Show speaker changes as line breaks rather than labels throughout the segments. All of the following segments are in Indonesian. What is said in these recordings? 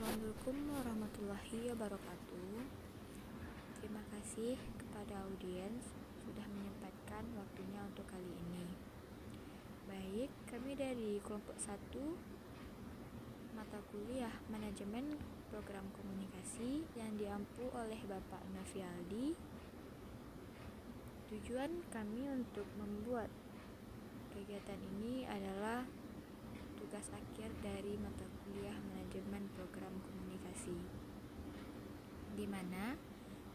Assalamualaikum warahmatullahi wabarakatuh. Terima kasih kepada audiens sudah menyempatkan waktunya untuk kali ini. Baik, kami dari kelompok 1 mata kuliah Manajemen Program Komunikasi yang diampu oleh Bapak Novialdi. Tujuan kami untuk membuat kegiatan ini adalah tugas akhir dari mata kuliah Manajemen Program Komunikasi, di mana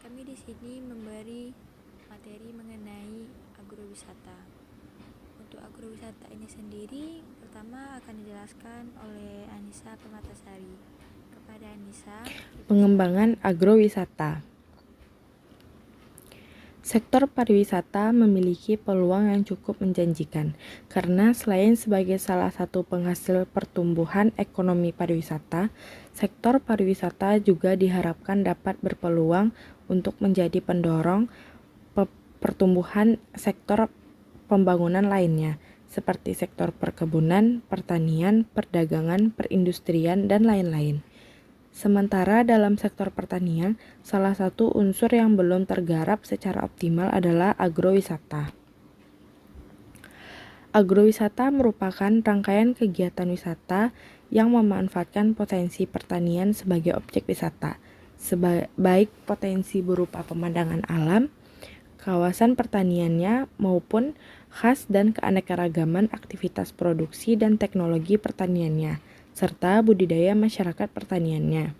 kami di sini memberi materi mengenai agrowisata. Untuk agrowisata ini sendiri, pertama akan dijelaskan oleh Anissa Permatasari. Kepada Anissa,
Pengembangan agrowisata. Sektor pariwisata memiliki peluang yang cukup menjanjikan karena selain sebagai salah satu penghasil pertumbuhan ekonomi pariwisata, sektor pariwisata juga diharapkan dapat berpeluang untuk menjadi pendorong pertumbuhan sektor pembangunan lainnya, seperti sektor perkebunan, pertanian, perdagangan, perindustrian, dan lain-lain. Sementara dalam sektor pertanian, salah satu unsur yang belum tergarap secara optimal adalah agrowisata. Agrowisata merupakan rangkaian kegiatan wisata yang memanfaatkan potensi pertanian sebagai objek wisata, baik potensi berupa pemandangan alam, kawasan pertaniannya, maupun khas dan keanekaragaman aktivitas produksi dan teknologi pertaniannya, serta budidaya masyarakat pertaniannya.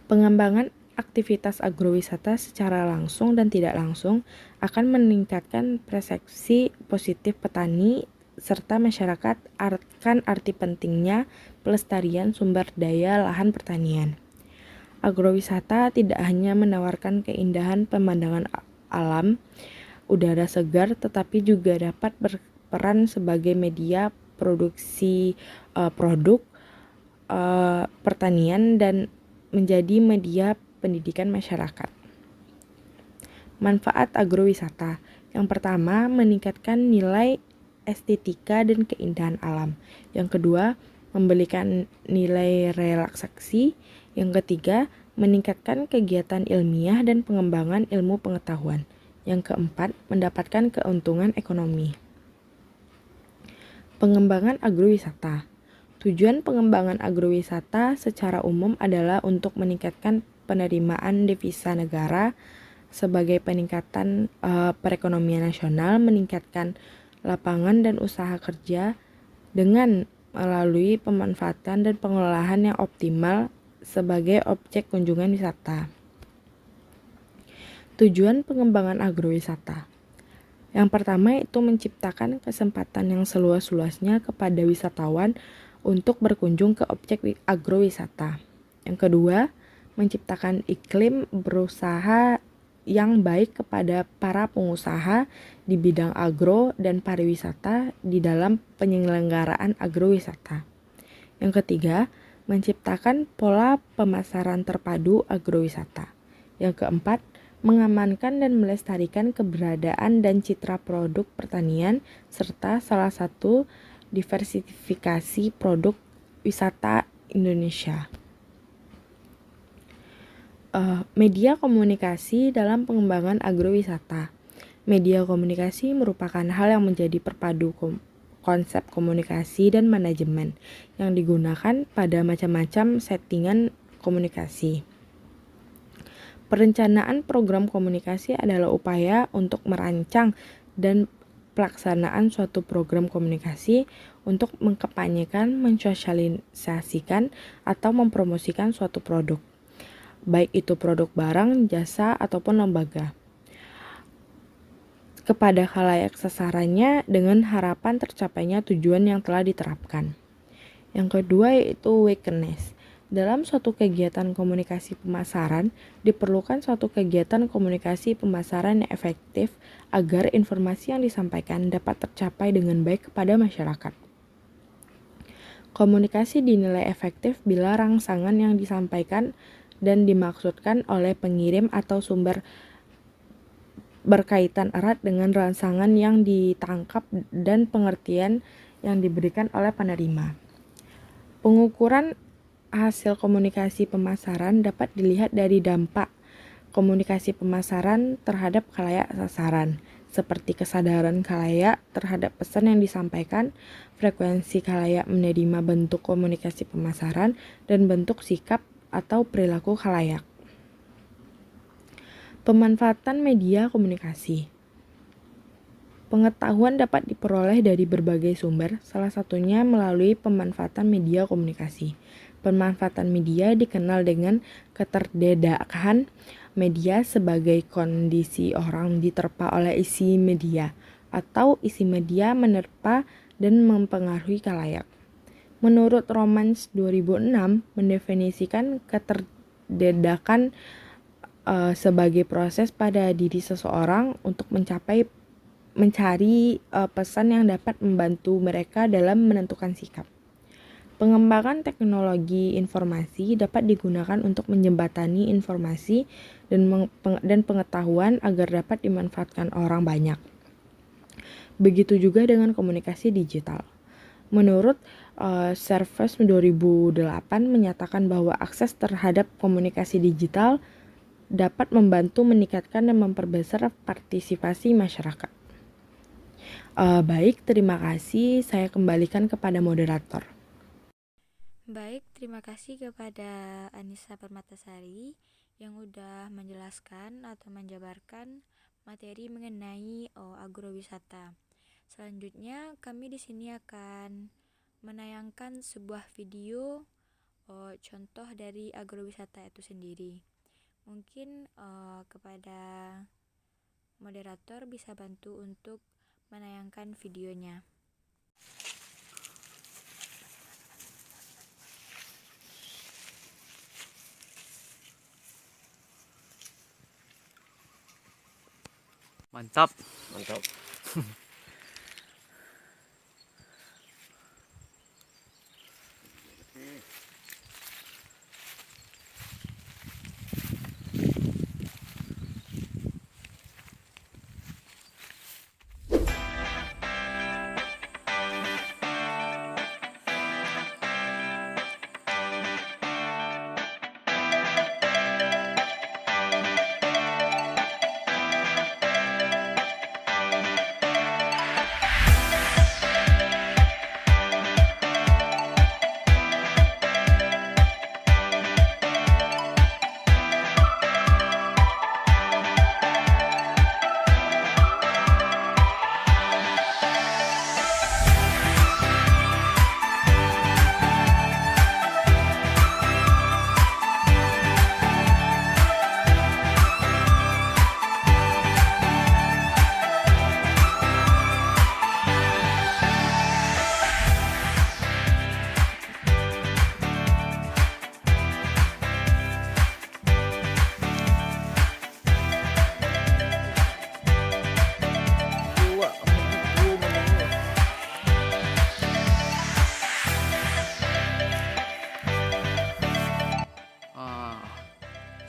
Pengembangan aktivitas agrowisata secara langsung dan tidak langsung akan meningkatkan persepsi positif petani serta masyarakat akan arti pentingnya pelestarian sumber daya lahan pertanian. Agrowisata tidak hanya menawarkan keindahan pemandangan alam, udara segar, tetapi juga dapat berperan sebagai media produksi produk pertanian dan menjadi media pendidikan masyarakat. Manfaat agrowisata. Yang pertama, meningkatkan nilai estetika dan keindahan alam. Yang kedua, memberikan nilai relaksasi. Yang ketiga, meningkatkan kegiatan ilmiah dan pengembangan ilmu pengetahuan. Yang keempat, mendapatkan keuntungan ekonomi. Pengembangan agrowisata. Tujuan pengembangan agrowisata secara umum adalah untuk meningkatkan penerimaan devisa negara sebagai peningkatan perekonomian nasional, meningkatkan lapangan dan usaha kerja dengan melalui pemanfaatan dan pengelolaan yang optimal sebagai objek kunjungan wisata. Tujuan pengembangan agrowisata. Yang pertama itu menciptakan kesempatan yang seluas-luasnya kepada wisatawan untuk berkunjung ke objek agrowisata. Yang kedua, menciptakan iklim berusaha yang baik kepada para pengusaha di bidang agro dan pariwisata di dalam penyelenggaraan agrowisata. Yang ketiga, menciptakan pola pemasaran terpadu agrowisata. Yang keempat, mengamankan dan melestarikan keberadaan dan citra produk pertanian serta salah satu diversifikasi produk wisata Indonesia. Media komunikasi dalam pengembangan agrowisata. Media komunikasi merupakan hal yang menjadi perpadu konsep komunikasi dan manajemen yang digunakan pada macam-macam settingan komunikasi. Perencanaan program komunikasi adalah upaya untuk merancang dan pelaksanaan suatu program komunikasi untuk mengkampanyekan, mensosialisasikan, atau mempromosikan suatu produk, baik itu produk barang, jasa, ataupun lembaga, kepada khalayak sasarannya dengan harapan tercapainya tujuan yang telah diterapkan. Yang kedua yaitu awareness. Dalam suatu kegiatan komunikasi pemasaran, diperlukan suatu kegiatan komunikasi pemasaran yang efektif agar informasi yang disampaikan dapat tercapai dengan baik kepada masyarakat. Komunikasi dinilai efektif bila rangsangan yang disampaikan dan dimaksudkan oleh pengirim atau sumber berkaitan erat dengan rangsangan yang ditangkap dan pengertian yang diberikan oleh penerima. Pengukuran hasil komunikasi pemasaran dapat dilihat dari dampak komunikasi pemasaran terhadap khalayak sasaran, seperti kesadaran khalayak terhadap pesan yang disampaikan, frekuensi khalayak menerima bentuk komunikasi pemasaran, dan bentuk sikap atau perilaku khalayak. Pemanfaatan media komunikasi. Pengetahuan dapat diperoleh dari berbagai sumber, salah satunya melalui pemanfaatan media komunikasi. Pemanfaatan media dikenal dengan keterdedakan media sebagai kondisi orang diterpa oleh isi media, atau isi media menerpa dan mempengaruhi khalayak. Menurut Romans 2006 mendefinisikan keterdedakan sebagai proses pada diri seseorang untuk mencari pesan yang dapat membantu mereka dalam menentukan sikap. Pengembangan teknologi informasi dapat digunakan untuk menjembatani informasi dan pengetahuan agar dapat dimanfaatkan orang banyak. Begitu juga dengan komunikasi digital. Menurut Service 2008 menyatakan bahwa akses terhadap komunikasi digital dapat membantu meningkatkan dan memperbesar partisipasi masyarakat. Baik, terima kasih. Saya kembalikan kepada moderator.
Baik, terima kasih kepada Anissa Permatasari yang udah menjelaskan atau menjabarkan materi mengenai agrowisata. Selanjutnya, kami di sini akan menayangkan sebuah video contoh dari agrowisata itu sendiri. Mungkin kepada moderator bisa bantu untuk menayangkan videonya.
Mantap.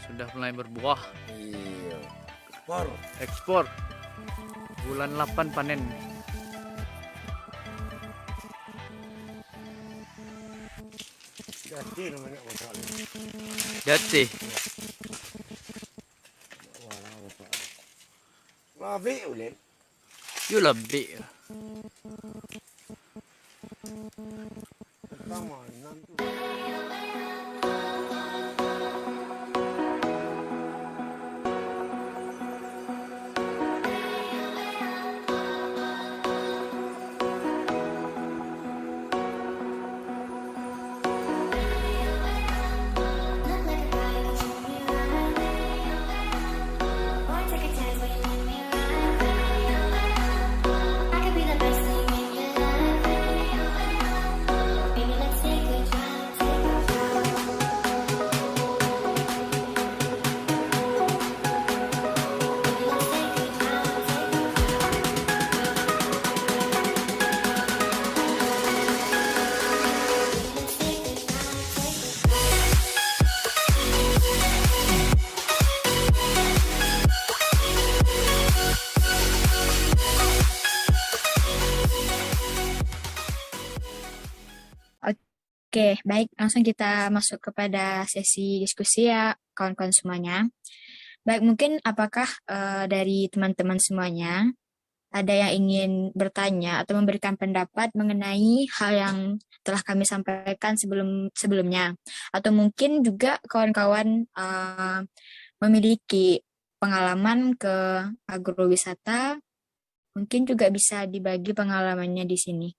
Sudah mulai berbuah.
Iya.
Ekspor. Bulan 8 panen.
Jati namanya masalah.
Jati.
Lebih ulit.
Yo lebih.
Pertama, nanti.
I could be the
Oke, baik. Langsung kita masuk kepada sesi diskusi ya, kawan-kawan semuanya. Baik, mungkin apakah dari teman-teman semuanya ada yang ingin bertanya atau memberikan pendapat mengenai hal yang telah kami sampaikan sebelumnya, atau mungkin juga kawan-kawan memiliki pengalaman ke agrowisata, mungkin juga bisa dibagi pengalamannya di sini.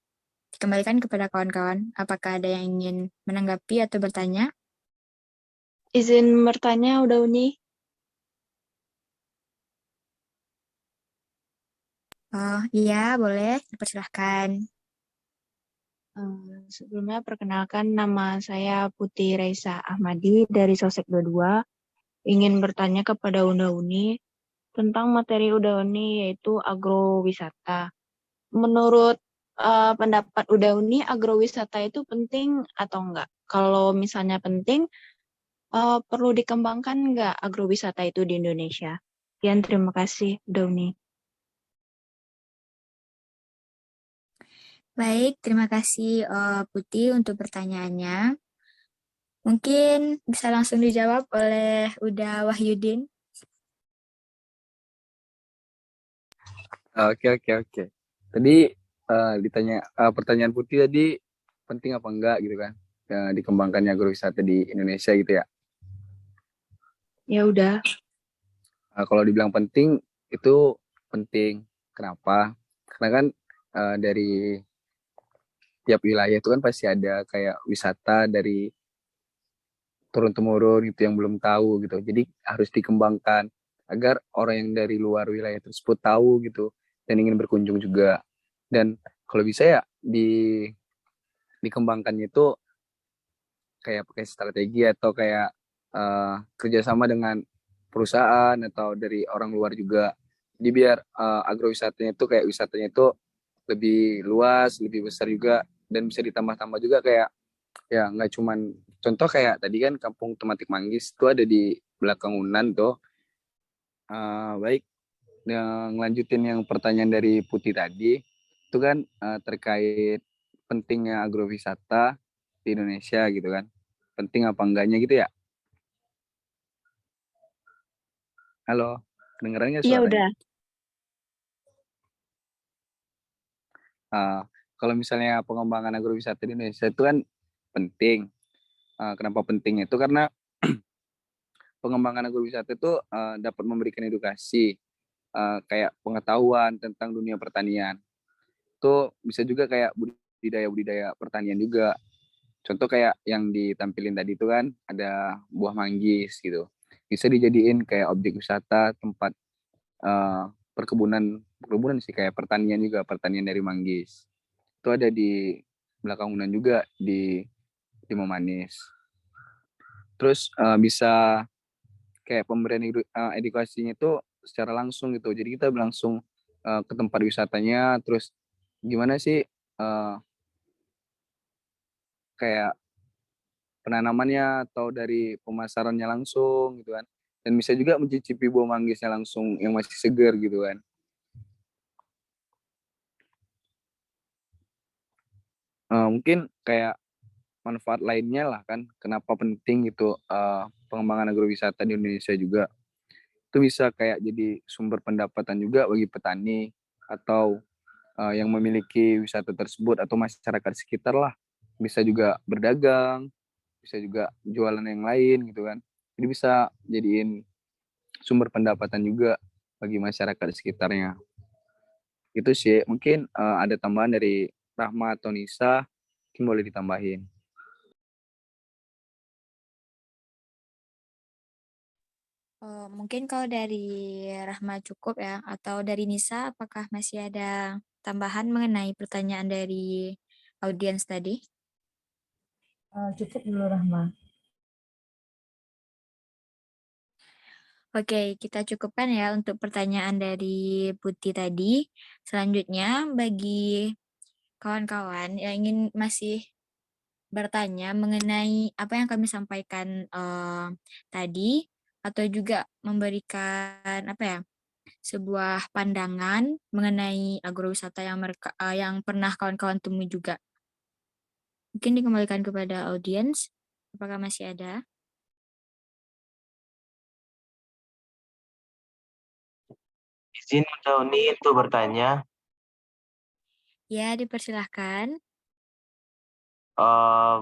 Dikembalikan kepada kawan-kawan, apakah ada yang ingin menanggapi atau bertanya?
Izin bertanya, udah Uni.
Oh iya, boleh, dipersilahkan.
Sebelumnya perkenalkan nama saya Putri Raisa Ahmadi dari Sosek 22. Ingin bertanya kepada Unda Uni tentang materi Unda Uni yaitu agrowisata. Menurut pendapat Unda Uni, agrowisata itu penting atau enggak? Kalau misalnya penting, perlu dikembangkan enggak agrowisata itu di Indonesia? Sekian, terima kasih Unda Uni.
Baik, terima kasih Putih untuk pertanyaannya. Mungkin bisa langsung dijawab oleh Uda Wahyudin.
Oke. Tadi ditanya pertanyaan Putih tadi penting apa enggak gitu kan dikembangkannya agrowisata di Indonesia gitu ya.
Ya udah.
Kalau dibilang penting itu penting. Kenapa? Karena kan dari tiap wilayah itu kan pasti ada kayak wisata dari turun temurun gitu yang belum tahu gitu. Jadi harus dikembangkan agar orang yang dari luar wilayah tersebut tahu gitu dan ingin berkunjung juga. Dan kalau bisa ya dikembangkannya itu kayak pakai strategi atau kayak kerjasama dengan perusahaan atau dari orang luar juga. Jadi biar agrowisatanya itu kayak wisatanya itu lebih luas, lebih besar juga dan bisa ditambah-tambah juga kayak ya nggak cuman contoh kayak tadi kan Kampung Tematik Manggis itu ada di belakang Unan tuh. Baik, yang lanjutin yang pertanyaan dari Putih tadi itu kan terkait pentingnya agrowisata di Indonesia gitu kan. Penting apa enggaknya gitu ya? Halo, kedengeran nggak
Iya
suaranya?
udah.
Kalau misalnya pengembangan agrowisata di Indonesia itu kan penting. Kenapa penting itu karena pengembangan agrowisata itu dapat memberikan edukasi kayak pengetahuan tentang dunia pertanian. Itu bisa juga kayak budidaya pertanian juga. Contoh kayak yang ditampilin tadi itu kan ada buah manggis gitu. Bisa dijadiin kayak objek wisata, tempat perkebunan sih kayak pertanian juga, pertanian dari manggis. Itu ada di belakang Unan juga di Memanis. Terus bisa kayak pemberian edukasinya itu secara langsung gitu. Jadi kita langsung ke tempat wisatanya, terus gimana sih kayak penanamannya atau dari pemasarannya langsung gitu kan. Dan bisa juga mencicipi buah manggisnya langsung yang masih segar gitu kan. Mungkin kayak manfaat lainnya lah kan, kenapa penting gitu pengembangan agrowisata di Indonesia juga. Itu bisa kayak jadi sumber pendapatan juga bagi petani atau yang memiliki wisata tersebut atau masyarakat sekitar lah. Bisa juga berdagang, bisa juga jualan yang lain gitu kan. Jadi bisa jadiin sumber pendapatan juga bagi masyarakat sekitarnya. Itu sih, mungkin ada tambahan dari Rahma atau Nisa, mungkin boleh ditambahin.
Mungkin kalau dari Rahma cukup ya, atau dari Nisa, apakah masih ada tambahan mengenai pertanyaan dari audiens tadi?
Cukup dulu Rahma.
Oke, kita cukupkan ya untuk pertanyaan dari Putih tadi. Selanjutnya, bagi kawan-kawan yang ingin masih bertanya mengenai apa yang kami sampaikan tadi, atau juga memberikan apa ya, sebuah pandangan mengenai agrowisata yang mereka yang pernah kawan-kawan temui juga Mungkin dikembalikan kepada audiens. Apakah masih ada?
Izin Unda Uni untuk bertanya.
Ya, dipersilahkan.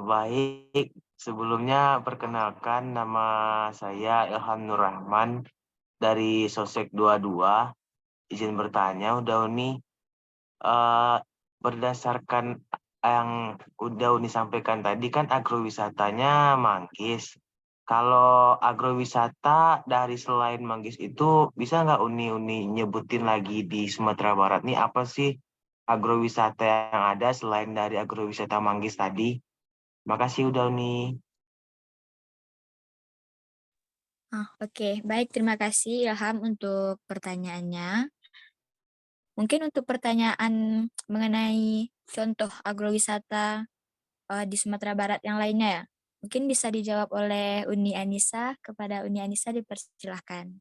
Baik, sebelumnya perkenalkan nama saya Ilham Nur Rahman dari Sosek 22. Izin bertanya, Unda Uni, eh, berdasarkan yang udah Uni sampaikan tadi kan agrowisatanya Manggis. Kalau agrowisata dari selain Manggis itu bisa nggak Uni nyebutin lagi di Sumatera Barat nih apa sih agrowisata yang ada selain dari agrowisata Manggis tadi? Makasih udah Uni.
Oke. Baik, terima kasih Ilham untuk pertanyaannya. Mungkin untuk pertanyaan mengenai contoh agrowisata di Sumatera Barat yang lainnya ya. Mungkin bisa dijawab oleh Uni Anissa. Kepada Uni Anissa dipersilahkan.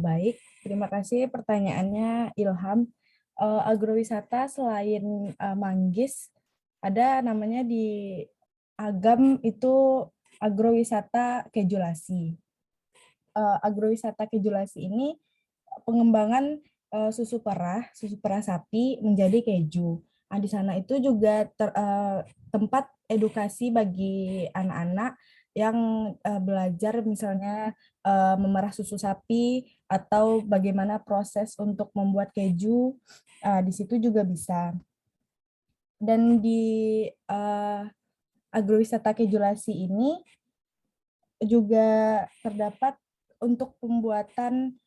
Baik, terima kasih pertanyaannya Ilham. Agrowisata selain Manggis, ada namanya di Agam itu agrowisata kejulasi. Agrowisata kejulasi ini pengembangan susu perah sapi menjadi keju. Nah, di sana itu juga tempat edukasi bagi anak-anak yang belajar misalnya memerah susu sapi atau bagaimana proses untuk membuat keju. Di situ juga bisa. Dan di agrowisata kejulasi ini juga terdapat untuk pembuatan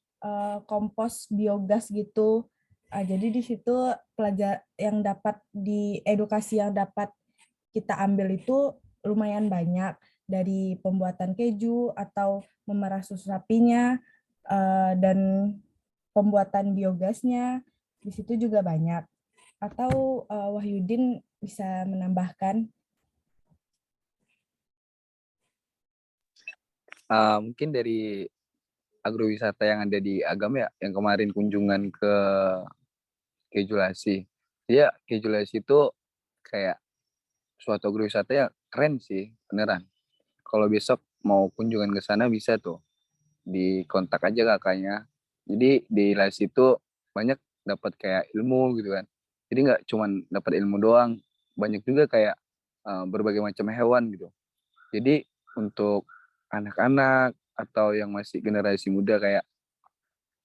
kompos biogas gitu. Jadi di situ pelajar yang dapat di edukasi yang dapat kita ambil itu lumayan banyak, dari pembuatan keju atau memerah susu sapinya dan pembuatan biogasnya di situ juga banyak. Atau Wahyudin bisa menambahkan.
Mungkin dari agrowisata yang ada di Agam ya, yang kemarin kunjungan ke Kejulasi. Ya, Kejulasi itu kayak suatu agrowisata ya keren sih, beneran. Kalau besok mau kunjungan ke sana bisa tuh, dikontak aja kakaknya. Jadi di les itu banyak dapat kayak ilmu gitu kan. Jadi nggak cuman dapat ilmu doang, banyak juga kayak berbagai macam hewan gitu. Jadi untuk anak-anak atau yang masih generasi muda kayak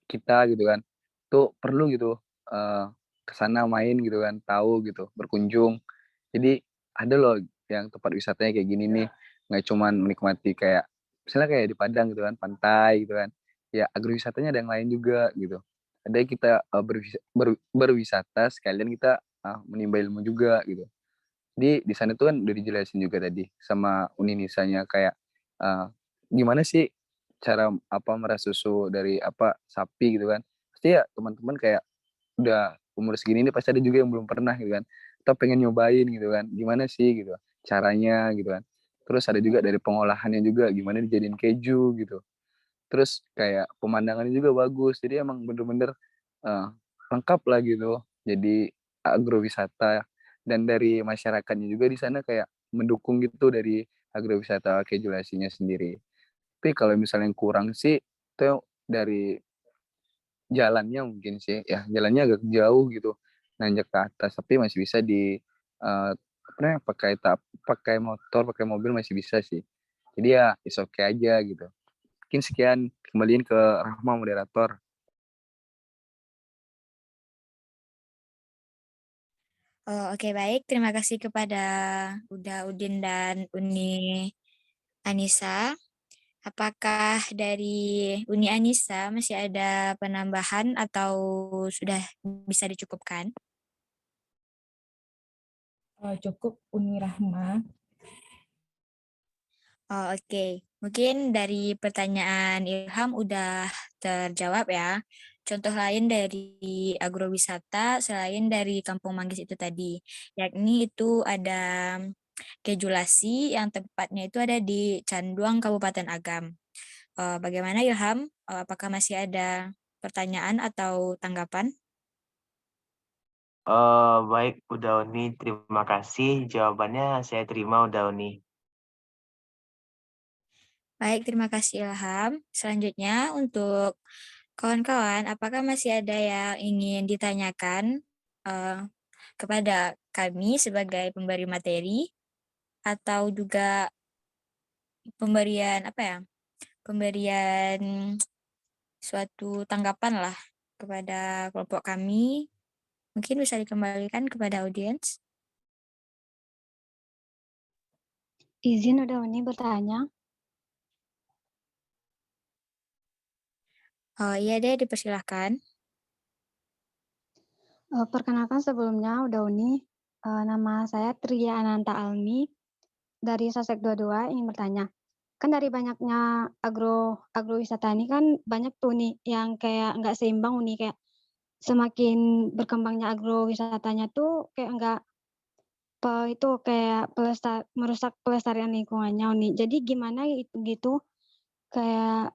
kita gitu kan, tuh perlu gitu ke sana main gitu kan, tahu gitu, berkunjung. Jadi ada loh yang tempat wisatanya kayak gini nih, nggak cuman menikmati kayak misalnya kayak di Padang gitu kan, pantai gitu kan. Ya agrowisatanya ada yang lain juga gitu. Ada yang kita berwisata sekalian kita menimba ilmu juga gitu. Jadi di sana tuh kan udah dijelasin juga tadi sama Uninisanya kayak uh, gimana sih cara apa merah susu dari apa sapi gitu kan. Pasti ya teman-teman kayak udah umur segini ini pasti ada juga yang belum pernah gitu kan. Atau pengen nyobain gitu kan. Gimana sih gitu caranya gitu kan. Terus ada juga dari pengolahannya juga gimana dijadiin keju gitu. Terus kayak pemandangannya juga bagus. Jadi emang bener-bener uh, lengkap lah gitu. Jadi agrowisata dan dari masyarakatnya juga di sana kayak mendukung gitu dari agrowisata kejulasinya sendiri. Tapi kalau misalnya yang kurang sih itu dari jalannya mungkin sih ya jalannya agak jauh gitu nanjak ke atas tapi masih bisa di apa namanya pakai motor pakai mobil masih bisa sih jadi ya is okay aja gitu mungkin sekian kembaliin ke Rahma moderator.
Oke, baik. Terima kasih kepada Uda Udin dan Uni Anissa. Apakah dari Uni Anissa masih ada penambahan atau sudah bisa dicukupkan?
Cukup Uni Rahma.
Oke. Mungkin dari pertanyaan Ilham udah terjawab ya. Contoh lain dari agrowisata selain dari Kampung Manggis itu tadi, yakni itu ada Kejulasi yang tepatnya itu ada di Canduang, Kabupaten Agam. Bagaimana Ilham? Apakah masih ada pertanyaan atau tanggapan?
Baik, Udaoni, terima kasih. Jawabannya saya terima, Udaoni.
Baik, terima kasih Ilham. Selanjutnya untuk kawan-kawan, apakah masih ada yang ingin ditanyakan kepada kami sebagai pemberi materi atau juga pemberian pemberian suatu tanggapan lah kepada kelompok kami? Mungkin bisa dikembalikan kepada audiens.
Izin Udaoni bertanya.
Oh iya deh, dipersilahkan.
Perkenalkan sebelumnya Udaoni, nama saya Tria Ananta Almi dari Sosek 22 ingin bertanya. Kan dari banyaknya agrowisata ini kan banyak tuh nih yang kayak nggak seimbang nih, kayak semakin berkembangnya agrowisatanya tuh kayak nggak itu kayak merusak pelestarian lingkungannya nih. Jadi gimana gitu kayak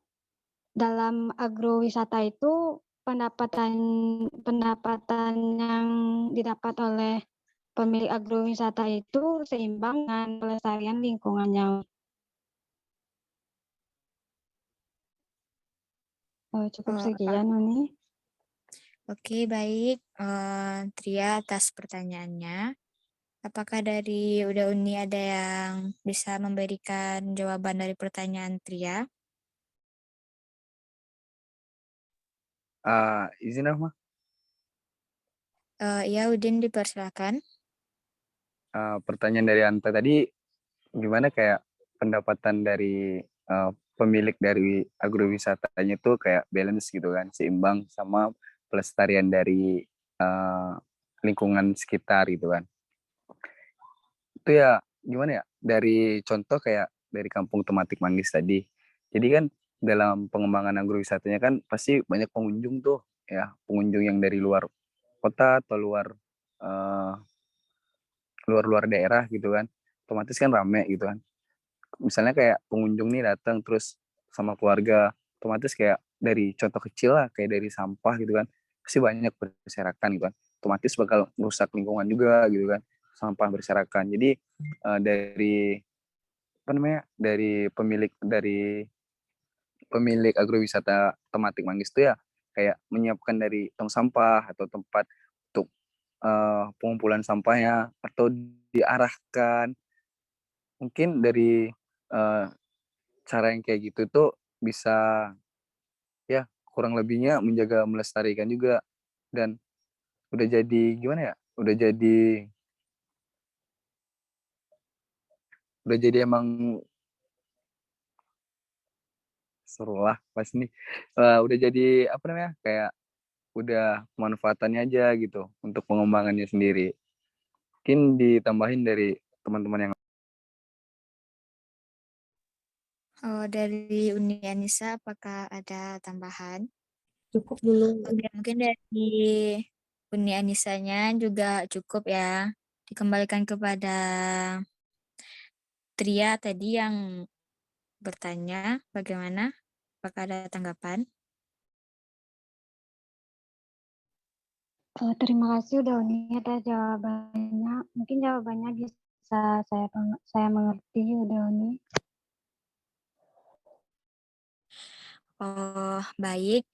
dalam agrowisata itu pendapatan pendapatan yang didapat oleh pemilik agrowisata itu seimbang dengan pelestarian lingkungannya. Cukup
Oh,
sekian Uni.
Oke, baik. Tria atas pertanyaannya. Apakah dari Uda Uni ada yang bisa memberikan jawaban dari pertanyaan Tria?
Izin Rahma.
Iya, Udin dipersilakan.
Pertanyaan dari Anta tadi gimana kayak pendapatan dari pemilik dari agrowisatanya itu kayak balance gitu kan, seimbang sama pelestarian dari lingkungan sekitar gitu kan. Itu ya gimana ya, dari contoh kayak dari kampung tematik Manggis tadi. Jadi kan dalam pengembangan agrowisatanya kan pasti banyak pengunjung tuh ya, pengunjung yang dari luar kota atau luar daerah gitu kan, otomatis kan rame gitu kan. Misalnya kayak pengunjung nih datang terus sama keluarga, otomatis kayak dari contoh kecil lah, kayak dari sampah gitu kan, pasti banyak berserakan gitu kan, otomatis bakal merusak lingkungan juga gitu kan, sampah berserakan. Jadi dari apa namanya, dari pemilik agrowisata tematik Manggis itu ya kayak menyiapkan dari tong sampah atau tempat untuk pengumpulan sampahnya, atau diarahkan mungkin dari cara yang kayak gitu tuh bisa ya kurang lebihnya menjaga melestarikan juga. Dan udah jadi gimana ya, udah jadi emang seru lah pas nih. Udah jadi apa namanya, kayak udah pemanfaatannya aja gitu untuk pengembangannya sendiri. Mungkin ditambahin dari teman-teman yang
Dari Uni Anissa, apakah ada tambahan?
Cukup dulu.
Oke, mungkin dari Uni Anisanya juga cukup ya. Dikembalikan kepada Tria tadi yang bertanya bagaimana, apakah ada tanggapan?
Terima kasih udah Uni atas jawabannya. Mungkin jawabannya bisa saya mengerti udah Uni.
Oh, baik.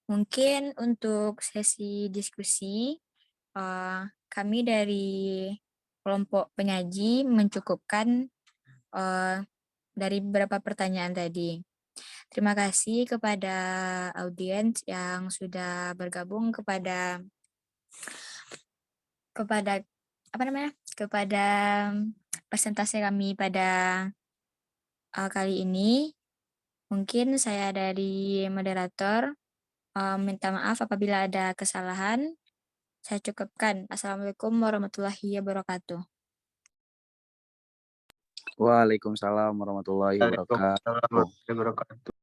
Mungkin untuk sesi diskusi, kami dari kelompok penyaji mencukupkan dari beberapa pertanyaan tadi. Terima kasih kepada audiens yang sudah bergabung kepada kepada presentasi kami pada kali ini. Mungkin saya dari moderator minta maaf apabila ada kesalahan. Saya cukupkan. Assalamualaikum warahmatullahi wabarakatuh.
Waalaikumsalam warahmatullahi wabarakatuh.
Waalaikumsalam warahmatullahi wabarakatuh.